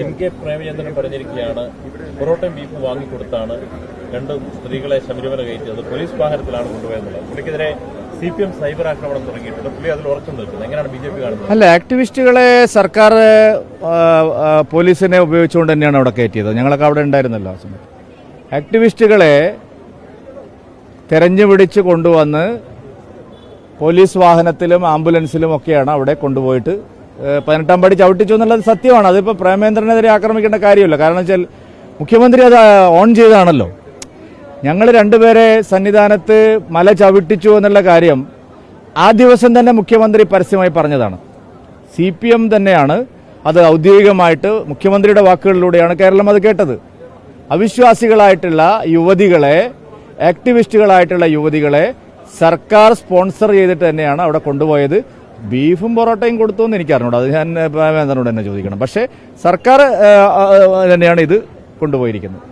MK Premachandran പറഞ്ഞിരിക്കുകയാണ് പൊറോട്ടയും ബീഫും വാങ്ങിക്കൊടുത്താണ് രണ്ട് സ്ത്രീകളെ ശബരിമല കയറ്റിയത് പോലീസ് വാഹനത്തിലാണ് കൊണ്ടുപോയെന്നുള്ളത്. പുള്ളിക്കെതിരെ CPM സൈബർ ആക്രമണം തുടങ്ങിയിട്ടുണ്ട്. പുള്ളി അതിൽ ഉറച്ചു നിൽക്കുന്നത്. എങ്ങനെയാണ് BJP കാണുന്നത്? അല്ല, ആക്ടിവിസ്റ്റുകളെ സർക്കാർ പോലീസിനെ ഉപയോഗിച്ചുകൊണ്ട് തന്നെയാണ് അവിടെ കയറ്റിയത്. ഞങ്ങളൊക്കെ അവിടെ ഉണ്ടായിരുന്നല്ലോ ആ സമയത്ത്. ആക്ടിവിസ്റ്റുകളെ തെരഞ്ഞുപിടിച്ച് കൊണ്ടുവന്ന് പോലീസ് വാഹനത്തിലും ആംബുലൻസിലും ഒക്കെയാണ് അവിടെ കൊണ്ടുപോയിട്ട് 18-ാം പടി ചവിട്ടിച്ചു എന്നുള്ളത് സത്യമാണ്. അതിപ്പോൾ പ്രേമേന്ദ്രനെതിരെ ആക്രമിക്കേണ്ട കാര്യമില്ല. കാരണം വെച്ചാൽ മുഖ്യമന്ത്രി അത് ഓൺ ചെയ്താണല്ലോ. ഞങ്ങൾ രണ്ടുപേരെ സന്നിധാനത്ത് മല ചവിട്ടിച്ചു എന്നുള്ള കാര്യം ആ ദിവസം തന്നെ മുഖ്യമന്ത്രി പരസ്യമായി പറഞ്ഞതാണ്. CPM തന്നെയാണ് അത് ഔദ്യോഗികമായിട്ട് മുഖ്യമന്ത്രിയുടെ വാക്കുകളിലൂടെയാണ് കേരളം അത് കേട്ടത്. അവിശ്വാസികളായിട്ടുള്ള യുവതികളെ, ആക്ടിവിസ്റ്റുകളായിട്ടുള്ള യുവതികളെ സർക്കാർ സ്പോൺസർ ചെയ്തിട്ട് തന്നെയാണ് അവിടെ കൊണ്ടുപോയത്. ബീഫും പൊറോട്ടയും കൊടുത്തു എന്ന് എനിക്കറിഞ്ഞൂടാ, അത് ഞാൻ പ്രേമേന്ദ്രനോട് തന്നെ ചോദിക്കണം. പക്ഷേ സർക്കാർ തന്നെയാണ് ഇത് കൊണ്ടുപോയിരിക്കുന്നത്.